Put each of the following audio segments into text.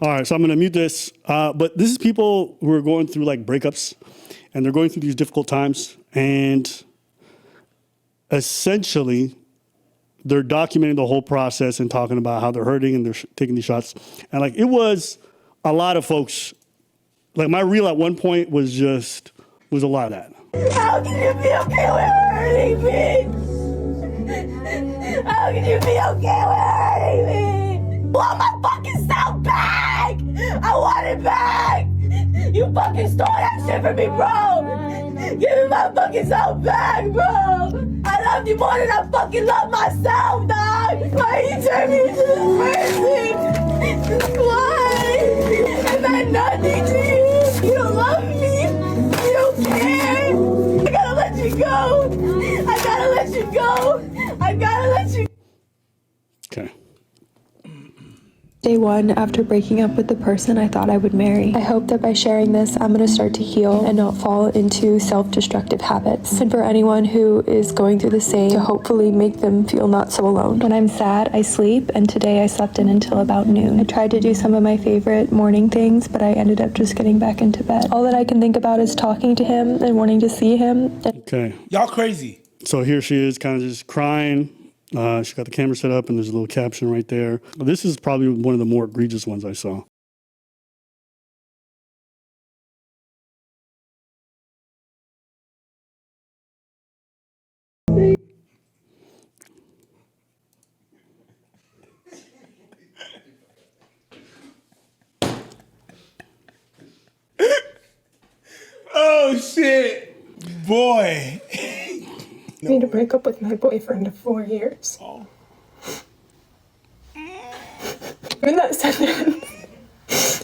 All right, so I'm going to mute this. But this is people who are going through like breakups, and they're going through these difficult times, and essentially they're documenting the whole process and talking about how they're hurting and they're taking these shots. And like it was a lot of folks. Like my reel at one point was a lot of that. How can you be okay with hurting me? How can you be okay with hurting me? I want my fucking sound back! I want it back! You fucking stole that shit from me, bro! Give me my fucking sound back, bro! I love you more than I fucking love myself, dog! Why you turn me into this person? Why? Is that nothing to you? You don't love me? You don't care? I gotta let you go! I gotta let you go! I gotta let you go! Okay. Day one after breaking up with the person I thought I would marry. I hope that by sharing this, I'm going to start to heal and not fall into self-destructive habits. And for anyone who is going through the same, to hopefully make them feel not so alone. When I'm sad, I sleep, and today I slept in until about noon. I tried to do some of my favorite morning things, but I ended up just getting back into bed. All that I can think about is talking to him and wanting to see him. Okay. Y'all crazy. So here she is kind of just crying. She got the camera set up and there's a little caption right there. This is probably one of the more egregious ones I saw. Oh shit, boy. I need to break up with my boyfriend of 4 years. Oh. In that sentence,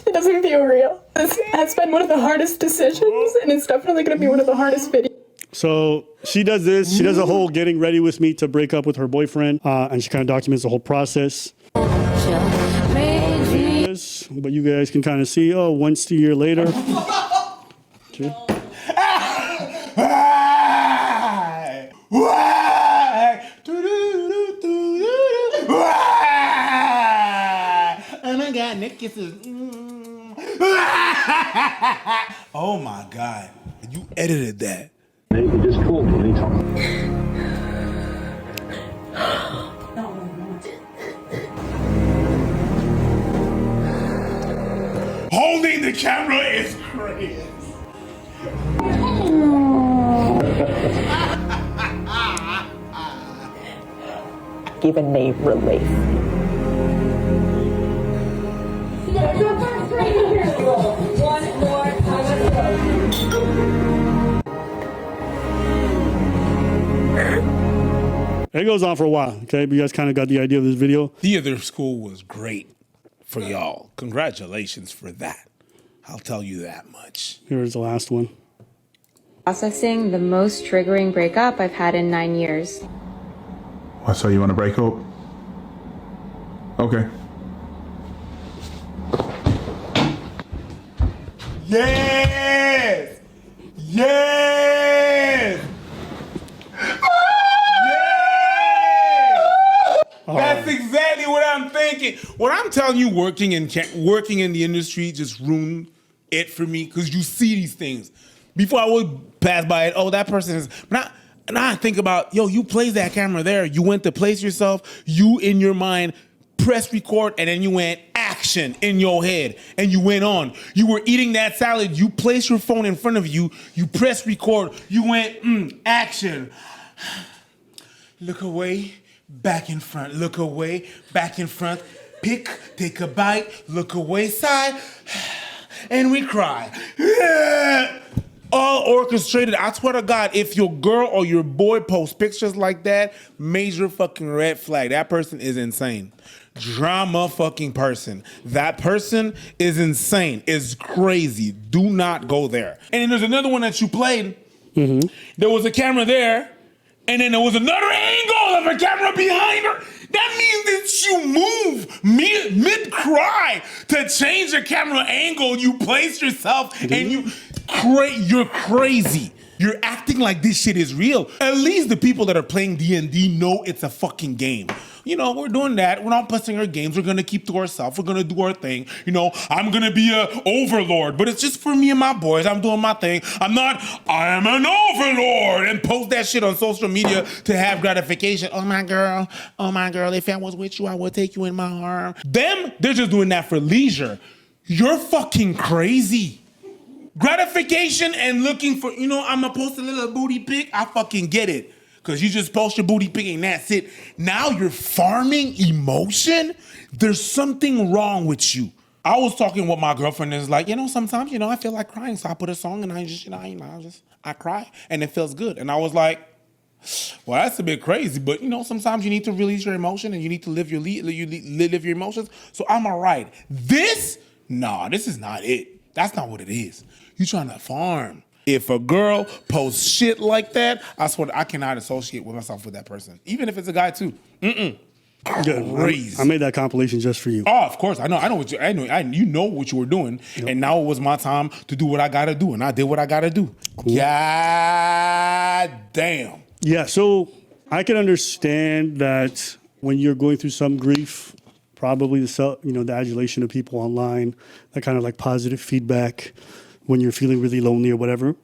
it doesn't feel real. This has been one of the hardest decisions, and it's definitely going to be one of the hardest videos. So she does this. She does a whole getting ready with me to break up with her boyfriend, and she kind of documents the whole process. But you guys can kind of see, oh, 1 year later. Sure. And I got Nick kisses. Oh my God. You edited that. You just call me anytime. Holding the camera is crazy. Giving me relief. One more It goes on for a while, okay? But you guys kind of got the idea of this video. The other school was great for y'all. Congratulations for that. I'll tell you that much. Here's the last one. Processing the most triggering breakup I've had in 9 years. What, so you want to break up? Okay. Yes! Yes! That's exactly what I'm thinking. What I'm telling you, working in the industry just ruined it for me, because you see these things. Before I would pass by it, oh, that person is. Now I think about, yo, you placed that camera there. You went to place yourself. You in your mind press record, and then you went action in your head, and you went on. You were eating that salad. You placed your phone in front of you. You press record. You went action. Look away. Back in front, look away, back in front, take a bite, look away, side, and we cry. All orchestrated. I swear to God, if your girl or your boy posts pictures like that, major fucking red flag. That person is insane. Drama fucking person. That person is insane, is crazy. Do not go there. And then there's another one that you played. Mm-hmm. There was a camera there. And then there was another angle of a camera behind her. That means that you move mid-cry to change your camera angle. You place yourself and you're crazy. You're acting like this shit is real. At least the people that are playing D&D know it's a fucking game. You know, we're doing that. We're not busting our games. We're gonna keep to ourselves. We're gonna do our thing. You know, I'm gonna be a overlord, but it's just for me and my boys. I'm doing my thing. I am an overlord, and post that shit on social media to have gratification. Oh my girl, if I was with you, I would take you in my arm. Them, they're just doing that for leisure. You're fucking crazy. Gratification and looking for, I'm gonna post a little booty pic. I fucking get it. Cause you just post your booty pic and that's it. Now you're farming emotion? There's something wrong with you. I was talking with my girlfriend and it's like, sometimes, I feel like crying. So I put a song and I just, I cry and it feels good. And I was like, well, that's a bit crazy, but sometimes you need to release your emotion and you need to live your emotions. So I'm all right. This is not it. That's not what it is. You trying to farm. If a girl posts shit like that, I swear I cannot associate with myself with that person. Even if it's a guy too. Crazy. I made that compilation just for you. Oh, of course. I know what you know what you were doing. Yep. And now it was my time to do what I gotta do. And I did what I gotta do. Cool. God damn. Yeah, so I can understand that when you're going through some grief, probably the adulation of people online, that kind of like positive feedback when you're feeling really lonely or whatever.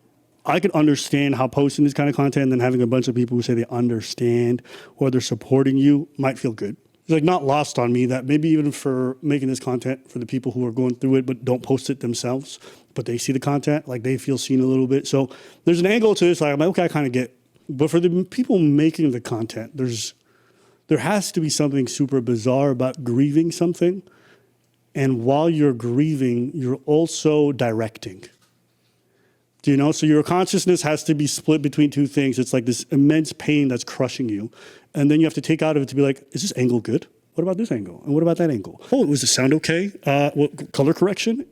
I can understand how posting this kind of content and then having a bunch of people who say they understand or they're supporting you might feel good. It's like not lost on me that maybe even for making this content for the people who are going through it but don't post it themselves, but they see the content, like they feel seen a little bit. So there's an angle to this, like I'm like, okay, I kind of get. But for the people making the content, there has to be something super bizarre about grieving something. And while you're grieving, you're also directing. So your consciousness has to be split between two things. It's like this immense pain that's crushing you. And then you have to take out of it to be like, is this angle good? What about this angle? And what about that angle? Oh, was the sound okay? What color correction?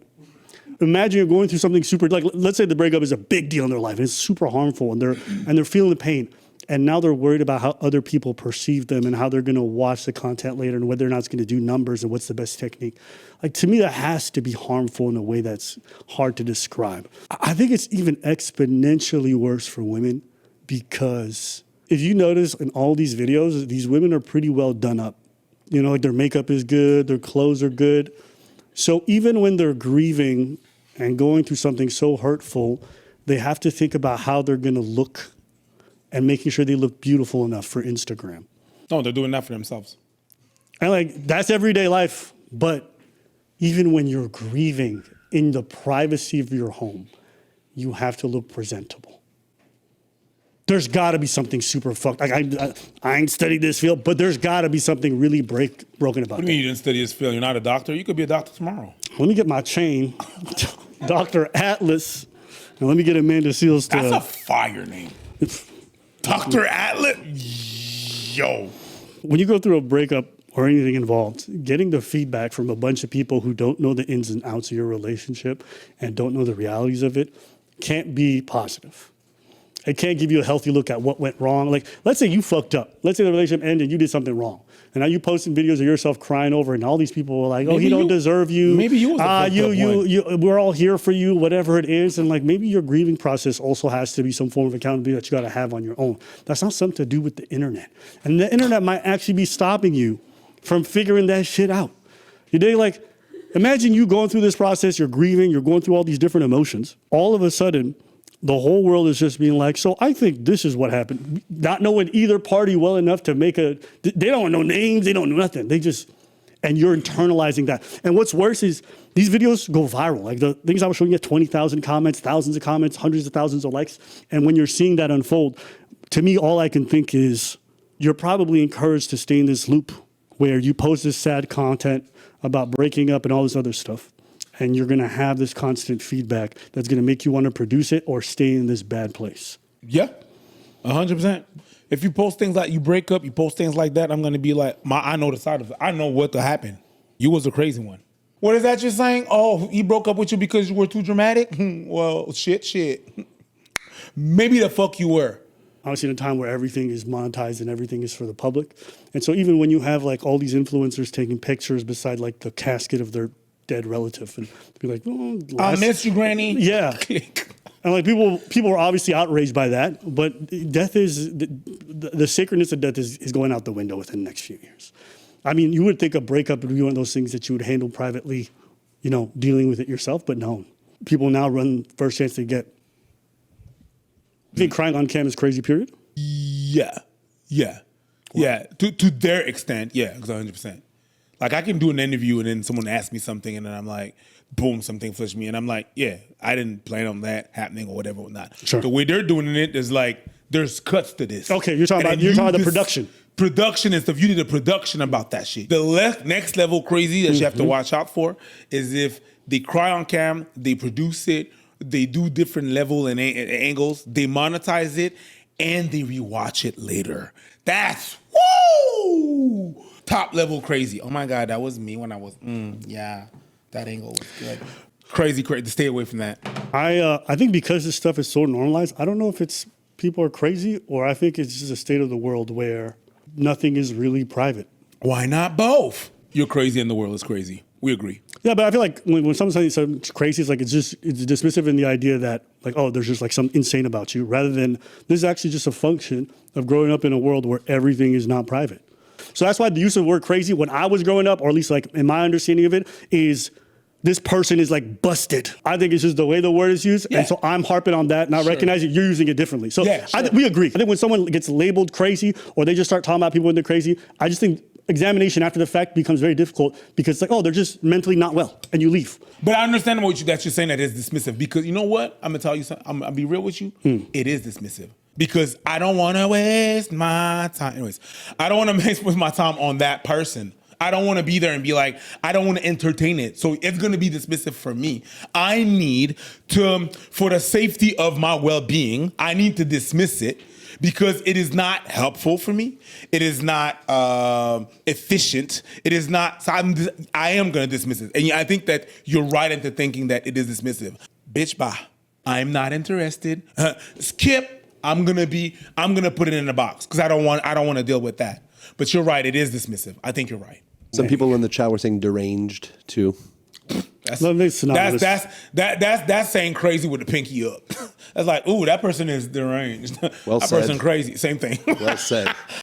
Imagine you're going through something super, like let's say the breakup is a big deal in their life and it's super harmful and they're feeling the pain. And now they're worried about how other people perceive them and how they're going to watch the content later and whether or not it's going to do numbers and what's the best technique. Like, to me, that has to be harmful in a way that's hard to describe. I think it's even exponentially worse for women because if you notice in all these videos, these women are pretty well done up. Like their makeup is good, their clothes are good. So even when they're grieving and going through something so hurtful, they have to think about how they're going to look and making sure they look beautiful enough for Instagram. No, they're doing that for themselves. And that's everyday life. But even when you're grieving in the privacy of your home, you have to look presentable. There's got to be something super fucked. Like I ain't studied this field, but there's got to be something really broken about it. What do you mean you didn't study this field? You're not a doctor? You could be a doctor tomorrow. Let me get my chain, Dr. Atlas, and let me get Amanda Seals to... That's a fire name. Dr. Atlas? Yo. When you go through a breakup or anything involved, getting the feedback from a bunch of people who don't know the ins and outs of your relationship and don't know the realities of it can't be positive. It can't give you a healthy look at what went wrong. Like, let's say you fucked up. Let's say the relationship ended and you did something wrong. And now you posting videos of yourself crying over it, and all these people were like, "Oh, he don't deserve you. Maybe you was the fucked up one. We're all here for you, whatever it is." And like maybe your grieving process also has to be some form of accountability that you got to have on your own. That's not something to do with the internet, and the internet might actually be stopping you from figuring that shit out. Like, imagine you going through this process, you're grieving, you're going through all these different emotions. All of a sudden, the whole world is just being like, so I think this is what happened. Not knowing either party well enough to they don't know names, they don't know nothing. And you're internalizing that. And what's worse is these videos go viral. Like the things I was showing you, 20,000 comments, thousands of comments, hundreds of thousands of likes. And when you're seeing that unfold, to me, all I can think is you're probably encouraged to stay in this loop where you post this sad content about breaking up and all this other stuff. And you're going to have this constant feedback that's going to make you want to produce it or stay in this bad place. Yeah, 100%. If you post things like you break up, you post things like that, I'm going to be like, I know the side of it. I know what to happen. You was the crazy one. What is that you're saying? Oh, he broke up with you because you were too dramatic? Well, shit. Maybe the fuck you were. Obviously in a time where everything is monetized and everything is for the public. And so even when you have like all these influencers taking pictures beside like the casket of their dead relative and be like, oh, I miss you, Granny. Yeah. And like people are obviously outraged by that, but death is the sacredness of death is going out the window within the next few years. I mean, you would think a breakup would be one of those things that you would handle privately, dealing with it yourself, but no. People now run first chance they get. You think crying on cam is crazy, period? Yeah. To their extent, yeah, 100%. Like I can do an interview and then someone asks me something and then I'm like, boom, something flashed me and I'm like, yeah, I didn't plan on that happening or whatever or not. Sure. The way they're doing it is like there's cuts to this. Okay, you're talking about the production. Production and stuff. You did a production about that shit. The next level crazy that you have to watch out for is if they cry on cam, they produce it, they do different level and angles, they monetize it, and they rewatch it later. That's woo! Top level crazy. Oh my God, that was me when I was, that angle was good. Crazy. Stay away from that. I think because this stuff is so normalized, I don't know if it's people are crazy or I think it's just a state of the world where nothing is really private. Why not both? You're crazy and the world is crazy. We agree. Yeah, but I feel like when someone says something crazy, it's like it's dismissive in the idea that like, oh, there's just like something insane about you, rather than this is actually just a function of growing up in a world where everything is not private. So that's why the use of the word crazy when I was growing up, or at least like in my understanding of it, is this person is like busted. I think it's just the way the word is used. And so I'm harping on that, not recognizing you're using it differently. So we agree. I think when someone gets labeled crazy or they just start talking about people when they're crazy, I just think examination after the fact becomes very difficult because it's like, oh, they're just mentally not well, and you leave. But I understand that you're saying that is dismissive because you know what? I'm gonna tell you something. I'm gonna be real with you. It is dismissive because I don't want to waste my time. Anyways, I don't want to waste my time on that person. I don't want to be there and be like, I don't want to entertain it. So it's going to be dismissive for me. I need to, for the safety of my well-being, I need to dismiss it because it is not helpful for me. It is not efficient. It is not, so I am going to dismiss it. And I think that you're right into thinking that it is dismissive. Bitch, bye. I'm not interested. Skip. I'm going to put it in a box because I don't want to deal with that. But you're right. It is dismissive. I think you're right. Some people in the chat were saying deranged too. That's saying crazy with the pinky up. That's like, ooh, that person is deranged. Well that said. person crazy. Same thing. Well said.